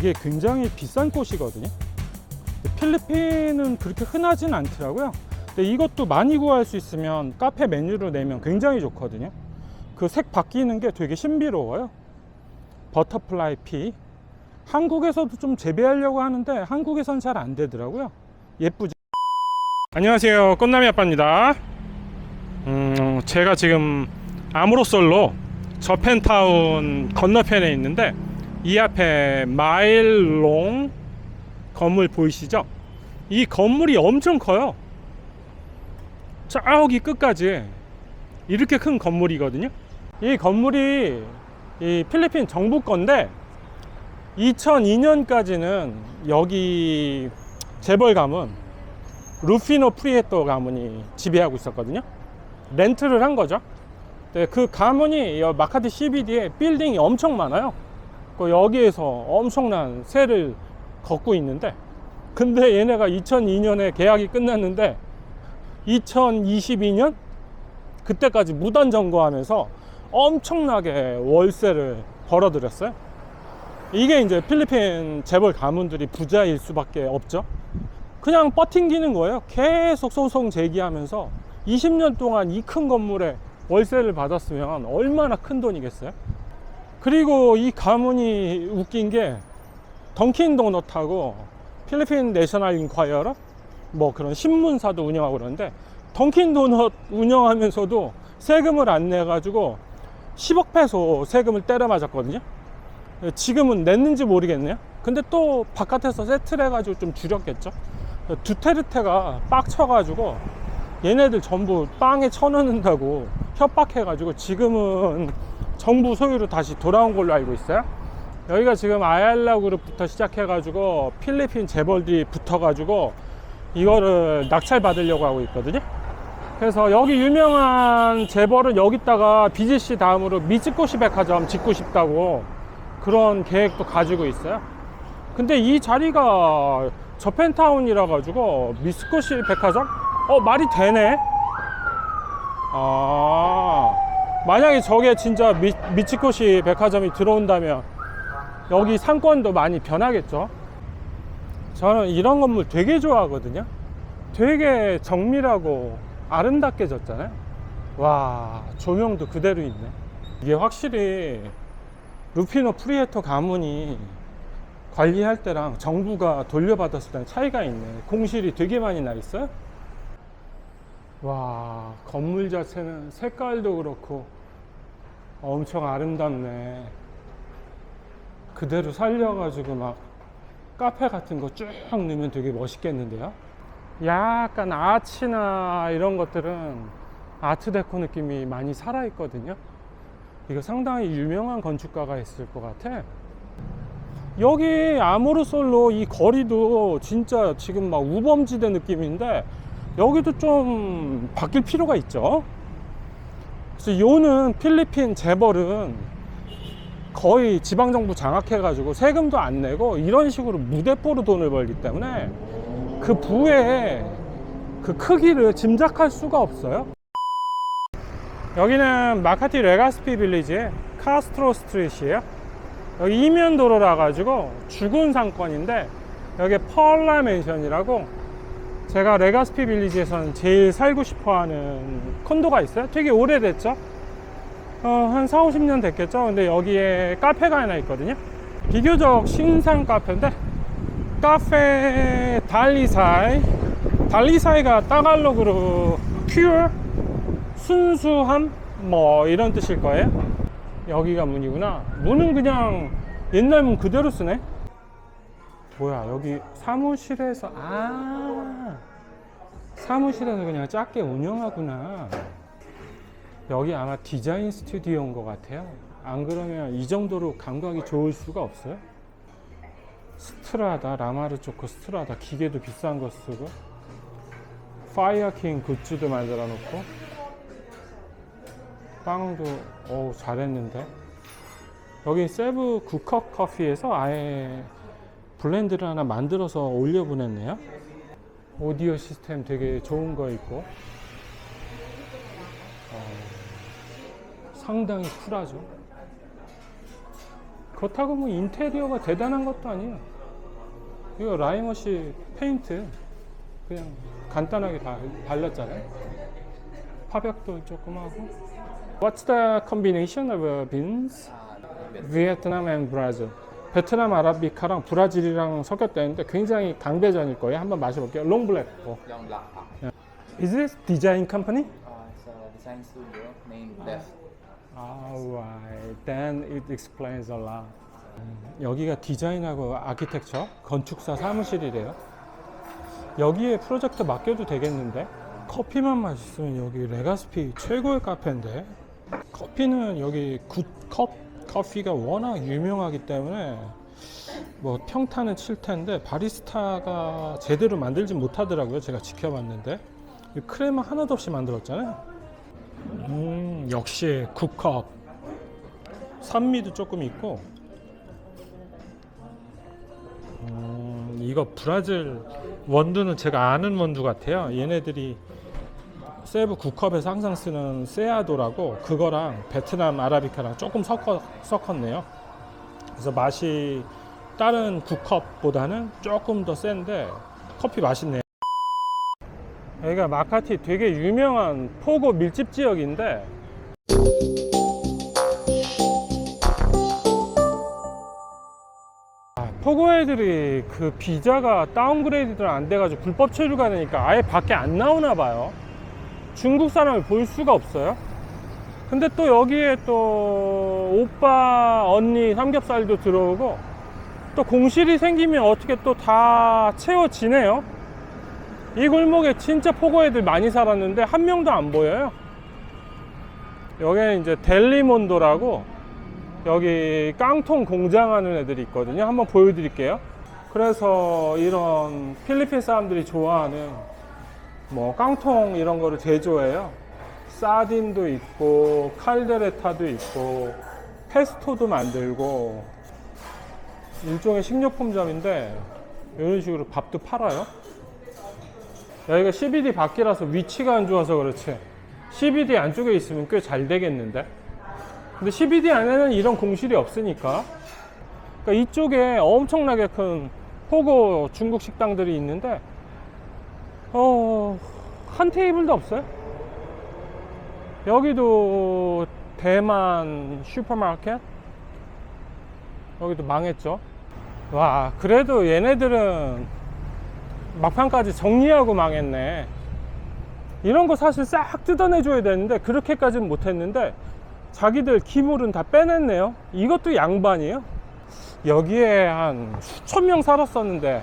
이게 굉장히 비싼 꽃이거든요. 필리핀은 그렇게 흔하진 않더라고요. 근데 이것도 많이 구할 수 있으면 카페 메뉴로 내면 굉장히 좋거든요. 그 색 바뀌는 게 되게 신비로워요. 버터플라이 피. 한국에서도 좀 재배하려고 하는데 한국에선 잘 안 되더라고요. 예쁘죠? 안녕하세요, 꽃남이 아빠입니다. 제가 지금 아모로솔로 저펜타운 건너편에 있는데, 이 앞에 마일롱 건물 보이시죠? 이 건물이 엄청 커요. 저기 끝까지 이렇게 큰 건물이거든요. 이 건물이 이 필리핀 정부 건데 2002년까지는 여기 재벌 가문 루피노 프리에토 가문이 지배하고 있었거든요. 렌트를 한 거죠. 그 가문이 마카티 CBD에 빌딩이 엄청 많아요. 여기에서 엄청난 세를 걷고 있는데, 근데 얘네가 2002년에 계약이 끝났는데 2022년 그때까지 무단 점거하면서 엄청나게 월세를 벌어들였어요. 이게 이제 필리핀 재벌 가문들이 부자일 수밖에 없죠. 그냥 버팅기는 거예요. 계속 소송 제기하면서 20년 동안 이 큰 건물에 월세를 받았으면 얼마나 큰 돈이겠어요. 그리고 이 가문이 웃긴 게 던킨 도넛하고 필리핀 내셔널 인콰이어러 뭐 그런 신문사도 운영하고 그러는데, 던킨 도넛 운영하면서도 세금을 안 내 가지고 10억 페소 세금을 때려 맞았거든요. 지금은 냈는지 모르겠네요. 근데 또 바깥에서 세트를 해가지고 좀 줄였겠죠. 두테르테가 빡쳐가지고 얘네들 전부 빵에 쳐넣는다고 협박해가지고 지금은 정부 소유로 다시 돌아온 걸로 알고 있어요. 여기가 지금 아얄라 그룹부터 시작해가지고 필리핀 재벌들이 붙어가지고 이거를 낙찰 받으려고 하고 있거든요. 그래서 여기 유명한 재벌은 여기다가 BGC 다음으로 미츠코시 백화점 짓고 싶다고 그런 계획도 가지고 있어요. 근데 이 자리가 저펜타운이라 가지고 미츠코시 백화점? 말이 되네. 만약에 저게 진짜 미츠코시 백화점이 들어온다면 여기 상권도 많이 변하겠죠. 저는 이런 건물 되게 좋아하거든요. 되게 정밀하고 아름답게 졌잖아요. 와, 조명도 그대로 있네. 이게 확실히 루피노 프리에토 가문이 관리할 때랑 정부가 돌려받았을 때랑 차이가 있네. 공실이 되게 많이 나 있어요. 와, 건물 자체는 색깔도 그렇고 엄청 아름답네. 그대로 살려가지고 막 카페 같은 거 쭉 넣으면 되게 멋있겠는데요. 약간 아치나 이런 것들은 아트데코 느낌이 많이 살아있거든요. 이거 상당히 유명한 건축가가 있을 것 같아. 여기 아모르솔로 이 거리도 진짜 지금 막 우범지대 느낌인데 여기도 좀 바뀔 필요가 있죠. 그래서 요는 필리핀 재벌은 거의 지방정부 장악해가지고 세금도 안 내고 이런 식으로 무대뽀로 돈을 벌기 때문에 그 부의 그 크기를 짐작할 수가 없어요. 여기는 마카티 레가스피 빌리지의 카스트로 스트릿이에요. 여기 이면도로라 가지고 주군 상권인데, 여기 펄라 맨션이라고 제가 레가스피 빌리지에서는 제일 살고 싶어하는 콘도가 있어요. 되게 오래됐죠. 한 4, 50년 됐겠죠. 근데 여기에 카페가 하나 있거든요. 비교적 신상 카페인데, 카페 달리사이가 따갈로그로 퓨어 순수함 뭐 이런 뜻일 거예요. 여기가 문이구나. 문은 그냥 옛날 문 그대로 쓰네. 뭐야, 여기 사무실에서 사무실에서 그냥 작게 운영하구나. 여기 아마 디자인 스튜디오인 것 같아요. 안 그러면 이 정도로 감각이 좋을 수가 없어요. 스트라다, 라마르 초코 스트라다, 기계도 비싼 거 쓰고, 파이어킹 굿즈도 만들어 놓고, 빵도 잘했는데. 여기 세브 구컵 커피에서 아예 블렌드를 하나 만들어서 올려 보냈네요. 오디오 시스템 되게 좋은 거 있고, 상당히 쿨하죠. 그렇다고 뭐 인테리어가 대단한 것도 아니에요. 이거 라이머시 페인트 그냥 간단하게 다 발랐잖아요. 화벽도 조금 하고. What's the combination of beans? Vietnam and Brazil. 베트남 아라비카랑 브라질이랑 섞였다는데 굉장히 강배전일 거예요. 한번 마셔볼게요. 롱블랙. Young Black. Is this design company? It's a design studio named Def. Alright, then it explains a lot. 여기가 디자인하고 아키텍처 건축사 사무실이래요. 여기에 프로젝트 맡겨도 되겠는데? 커피만 맛있으면 여기 레가스피 최고의 카페인데, 커피는 여기 굿컵 커피가 워낙 유명하기 때문에 뭐 평타는 칠 텐데 바리스타가 제대로 만들지 못하더라고요. 제가 지켜봤는데 크레마 하나도 없이 만들었잖아요. 역시 굿컵. 산미도 조금 있고. 이거 브라질 원두는 제가 아는 원두 같아요. 얘네들이 세부 굿컵에서 항상 쓰는 세아도라고, 그거랑 베트남 아라비카랑 조금 섞었네요. 그래서 맛이 다른 굿컵보다는 조금 더 센데 커피 맛있네요. 여기가 마카티 되게 유명한 포고 밀집 지역인데, 포고 애들이 그 비자가 다운그레이드를 안 돼가지고 불법 체류가 되니까 아예 밖에 안 나오나 봐요. 중국 사람을 볼 수가 없어요. 근데 또 여기에 또 오빠 언니 삼겹살도 들어오고, 또 공실이 생기면 어떻게 또 다 채워지네요. 이 골목에 진짜 포고 애들 많이 살았는데 한 명도 안 보여요. 여기는 이제 델리몬도라고 여기 깡통 공장하는 애들이 있거든요. 한번 보여드릴게요. 그래서 이런 필리핀 사람들이 좋아하는 뭐 깡통 이런 거를 제조해요. 사딘도 있고 칼데레타도 있고 페스토도 만들고, 일종의 식료품점인데 이런 식으로 밥도 팔아요. 여기가 CBD 밖이라서 위치가 안 좋아서 그렇지 CBD 안쪽에 있으면 꽤 잘 되겠는데, 근데 CBD 안에는 이런 공실이 없으니까. 그러니까 이쪽에 엄청나게 큰 포고 중국 식당들이 있는데 한 테이블도 없어요. 여기도 대만 슈퍼마켓, 여기도 망했죠. 와, 그래도 얘네들은 막판까지 정리하고 망했네. 이런 거 사실 싹 뜯어내줘야 되는데 그렇게까지는 못했는데 자기들 기물은 다 빼냈네요. 이것도 양반이에요. 여기에 한 수천 명 살았었는데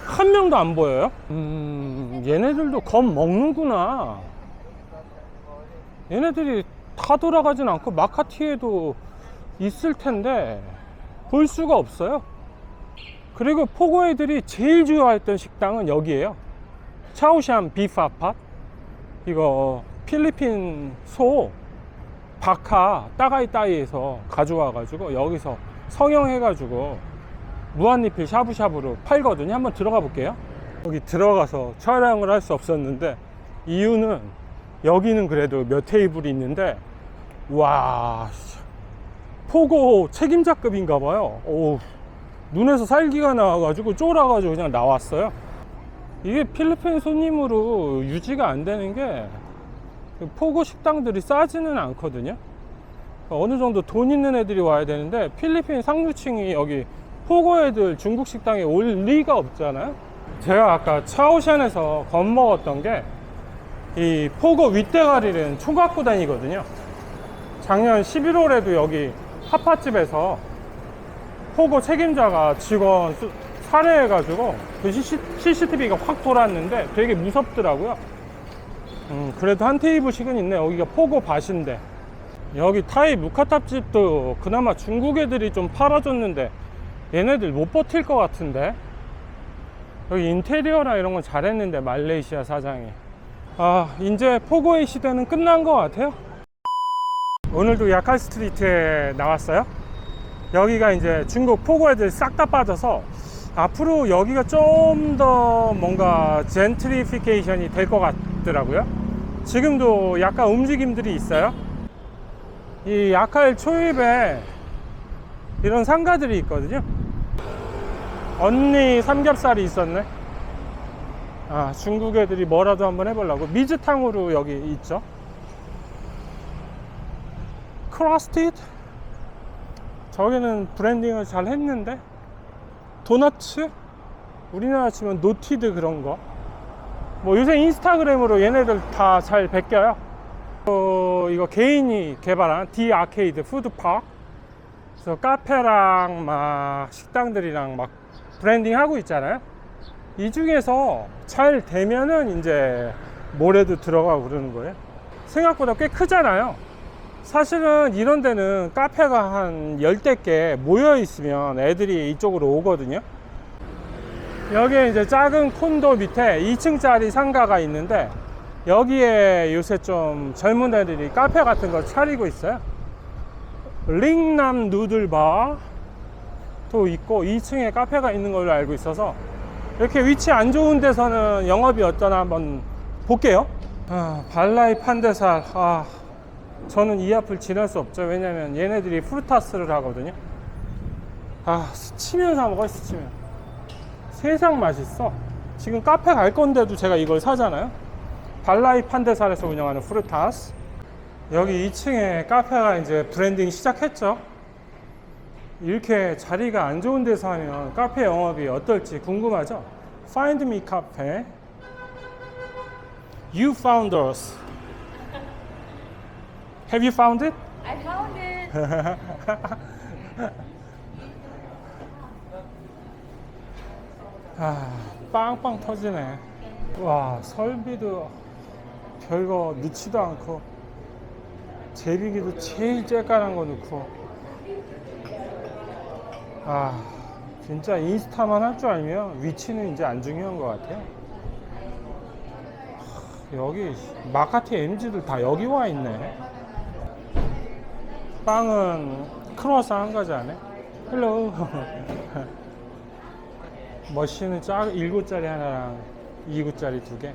한 명도 안 보여요. 얘네들도 겁 먹는구나. 얘네들이 다 돌아가진 않고 마카티에도 있을 텐데 볼 수가 없어요. 그리고 포고 애들이 제일 좋아했던 식당은 여기에요. 차오샨 비프아팟. 이거 필리핀 소 바카 따가이따이에서 가져와가지고 여기서 성형해가지고 무한리필 샤브샤브로 팔거든요. 한번 들어가 볼게요. 여기 들어가서 촬영을 할 수 없었는데, 이유는 여기는 그래도 몇 테이블이 있는데, 와, 포고 책임자급인가 봐요. 오, 눈에서 살기가 나와가지고 쫄아가지고 그냥 나왔어요. 이게 필리핀 손님으로 유지가 안 되는 게 포고 식당들이 싸지는 않거든요. 어느 정도 돈 있는 애들이 와야 되는데 필리핀 상류층이 여기 포고 애들 중국 식당에 올 리가 없잖아요. 제가 아까 차오샨에서 겁먹었던 게 이 포고 윗대가리는 총 갖고 다니거든요. 작년 11월에도 여기 핫팟집에서 포고 책임자가 직원 살해해가지고 그 CCTV가 확 돌았는데 되게 무섭더라고요. 그래도 한 테이블씩은 있네. 여기가 포고 밭인데. 여기 타이 무카탑집도 그나마 중국 애들이 좀 팔아줬는데 얘네들 못 버틸 것 같은데. 여기 인테리어나 이런 건 잘했는데 말레이시아 사장이. 아, 이제 포고의 시대는 끝난 것 같아요. 오늘도 야칼 스트리트에 나왔어요. 여기가 이제 중국 포고 애들 싹 다 빠져서 앞으로 여기가 좀 더 뭔가 젠트리피케이션이 될 것 같더라고요. 지금도 약간 움직임들이 있어요. 이 야칼 초입에 이런 상가들이 있거든요. 언니 삼겹살이 있었네. 아, 중국 애들이 뭐라도 한번 해보려고. 미즈탕으로 여기 있죠. 크러스티드. 저기는 브랜딩을 잘 했는데. 도너츠. 우리나라 치면 노티드 그런 거. 뭐 요새 인스타그램으로 얘네들 다 잘 베껴요. 이거 개인이 개발한 디 아케이드 푸드파크. 그래서 카페랑 막 식당들이랑 막 브랜딩 하고 있잖아요. 이 중에서 잘 되면은 이제 모래도 들어가고 그러는 거예요. 생각보다 꽤 크잖아요. 사실은 이런 데는 카페가 한 10대 개 모여 있으면 애들이 이쪽으로 오거든요. 여기에 이제 작은 콘도 밑에 2층짜리 상가가 있는데, 여기에 요새 좀 젊은 애들이 카페 같은 거 차리고 있어요. 링남 누들바 또 있고 2층에 카페가 있는 걸로 알고 있어서, 이렇게 위치 안 좋은 데서는 영업이 어떠나 한번 볼게요. 발라이 판대살. 저는 이 앞을 지날 수 없죠. 왜냐면 얘네들이 프루타스를 하거든요. 스치면 사 먹어요. 스치면 세상 맛있어. 지금 카페 갈 건데도 제가 이걸 사잖아요. 발라이 판대살에서 운영하는 프루타스. 여기 2층에 카페가 이제 브랜딩 시작했죠. 이렇게 자리가 안 좋은 데서 하면 카페 영업이 어떨지 궁금하죠. Find me cafe. You found us. Have you found it? I found it. 빵빵 터지네. 와, 설비도 별거 넣지도 않고, 제비기도 제일 쬐깐한 거 넣고. 진짜 인스타만 할 줄 알면 위치는 이제 안 중요한 것 같아요. 여기 마카티 MG들 다 여기 와 있네. 빵은 크로아상 한 가지 안에. 헬로. 머신은 1구짜리 하나랑 2구짜리 2개.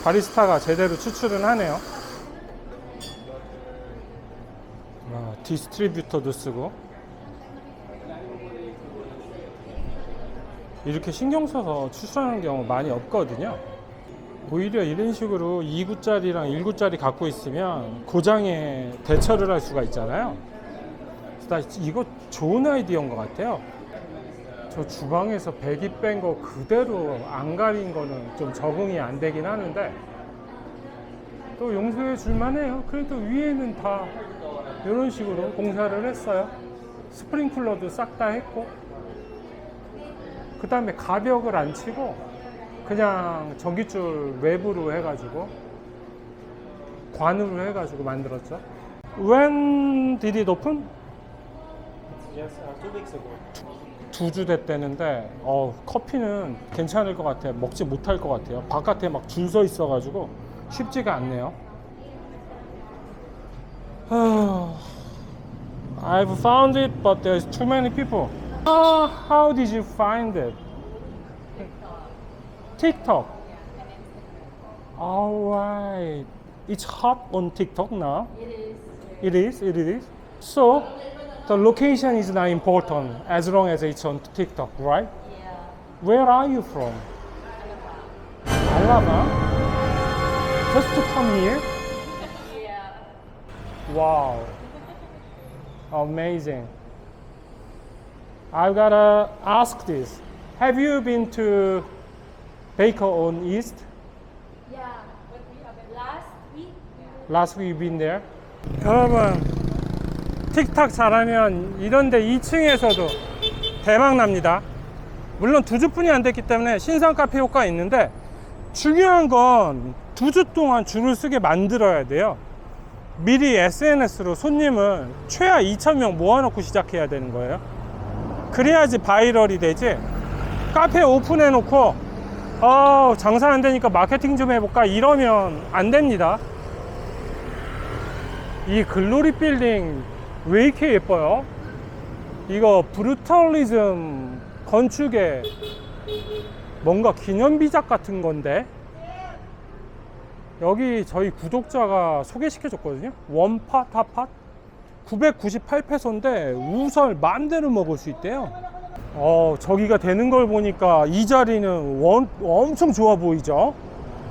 바리스타가 제대로 추출은 하네요. 디스트리뷰터도 쓰고. 이렇게 신경 써서 추출하는 경우 많이 없거든요. 오히려 이런 식으로 2구짜리랑 1구짜리 갖고 있으면 고장에 대처를 할 수가 있잖아요. 그래서 이거 좋은 아이디어인 것 같아요. 저 주방에서 배기 뺀 거 그대로 안 가린 거는 좀 적응이 안 되긴 하는데, 또 용서해 줄만 해요. 그래도 위에는 다 이런 식으로 공사를 했어요. 스프링클러도 싹 다 했고, 그 다음에 가벽을 안 치고 그냥 전기줄 외부로 해가지고 관으로 해가지고 만들었죠. When did it open? Yes, 2 weeks ago. 2주 됐다는데 커피는 괜찮을 것 같아요. 먹지 못할 것 같아요. 바깥에 막 줄 서 있어가지고 쉽지가 않네요. I've found it, but there's too many people. How did you find it? TikTok. Alright. It's hot on TikTok now. It is. It is. So the location is not important as long as it's on TikTok, right? Yeah. Where are you from? Alabama. Just to come here? Yeah. Wow. Amazing. I've gotta ask this. Have you been to Baker on East? Yeah. But we haven't. Last week. Last week you've been there? 여러분, 틱탁 잘하면 이런데 2층에서도 대박 납니다. 물론 2주뿐이 안 됐기 때문에 신상 카페 효과가 있는데, 중요한 건 2주 동안 줄을 쓰게 만들어야 돼요. 미리 SNS로 손님을 최하 2,000명 모아놓고 시작해야 되는 거예요. 그래야지 바이럴이 되지. 카페 오픈해 놓고 장사 안 되니까 마케팅 좀 해볼까 이러면 안 됩니다. 이 글로리 빌딩 왜 이렇게 예뻐요? 이거 브루탈리즘 건축의 뭔가 기념비작 같은 건데, 여기 저희 구독자가 소개시켜 줬거든요. 원팟, 하팟. 998페소인데 우설 만대를 먹을 수 있대요. 저기가 되는 걸 보니까 이 자리는 엄청 좋아 보이죠.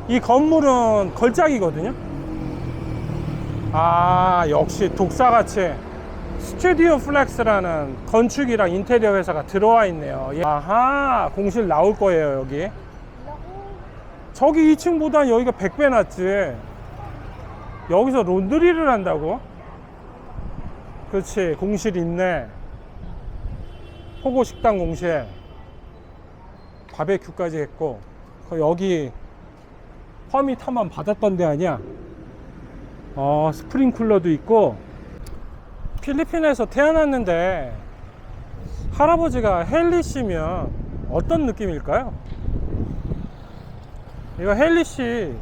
이 건물은 걸작이거든요. 아, 역시 독사같이 스튜디오 플렉스라는 건축이랑 인테리어 회사가 들어와 있네요. 아하, 공실 나올 거예요. 여기 저기 2층보다 여기가 100배 낫지. 여기서 론드리를 한다고? 그렇지, 공실 있네. 포고 식당 공실, 바베큐까지 했고, 여기 퍼밋 한번 받았던 데 아니야? 스프링쿨러도 있고. 필리핀에서 태어났는데 할아버지가 헨리 씨면 어떤 느낌일까요? 이거 헨리 씨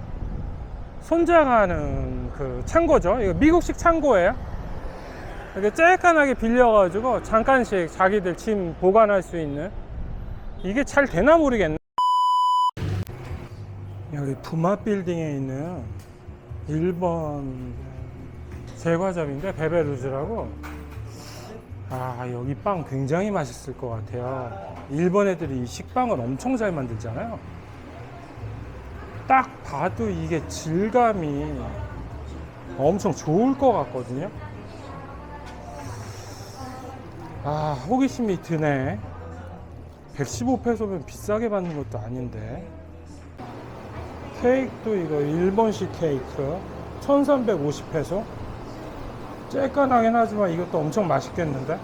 손자가 하는 그 창고죠. 이거 미국식 창고예요. 이렇게 쬐깐하게 빌려가지고 잠깐씩 자기들 짐 보관할 수 있는. 이게 잘 되나 모르겠네. 여기 부마 빌딩에 있는 일본 제과점인데, 베베루즈라고. 아, 여기 빵 굉장히 맛있을 것 같아요. 일본 애들이 식빵을 엄청 잘 만들잖아요. 딱 봐도 이게 질감이 엄청 좋을 것 같거든요. 아, 호기심이 드네. 115페소면 비싸게 받는 것도 아닌데. 케이크도 이거 일본식 케이크 1350페소. 쬐깐하긴 하지만 이것도 엄청 맛있겠는데.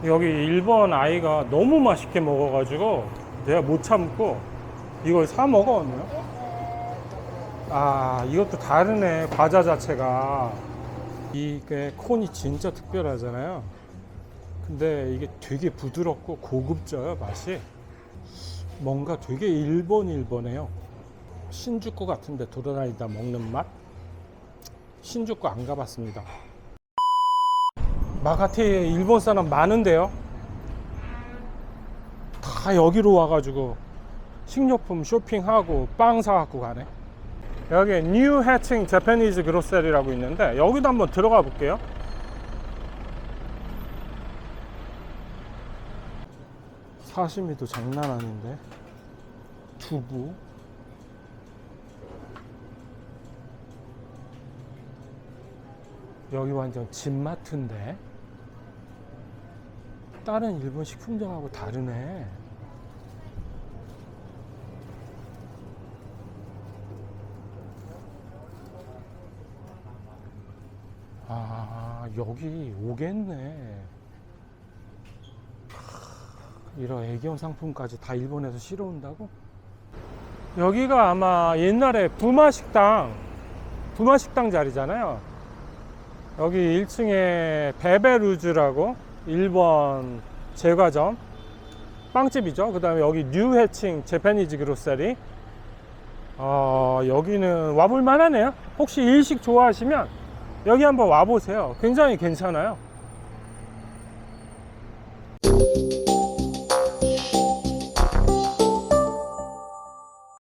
여기 일본 아이가 너무 맛있게 먹어가지고 내가 못 참고 이걸 사 먹었네요. 아, 이것도 다르네. 과자 자체가. 이게 콘이 진짜 특별하잖아요. 근데 이게 되게 부드럽고 고급져요. 맛이 뭔가 되게 일본해요. 신주쿠 같은데 돌아다니다 먹는 맛. 신주쿠 안 가봤습니다. 마카티에 일본 사람 많은데요. 다 여기로 와가지고 식료품 쇼핑하고 빵 사갖고 가네. 여기 뉴 해칭 재패니즈 그로세리라고 있는데 여기도 한번 들어가 볼게요. 사시미도 장난 아닌데. 두부. 여기 완전 집마트인데 다른 일본 식품점하고 다르네. 아, 여기 오겠네. 이런 애기용 상품까지 다 일본에서 실어온다고? 여기가 아마 옛날에 부마식당 자리잖아요. 여기 1층에 베베루즈라고 일본 제과점 빵집이죠. 그 다음에 여기 뉴 해칭 재패니즈 그로서리. 여기는 와볼 만하네요. 혹시 일식 좋아하시면 여기 한번 와보세요. 굉장히 괜찮아요.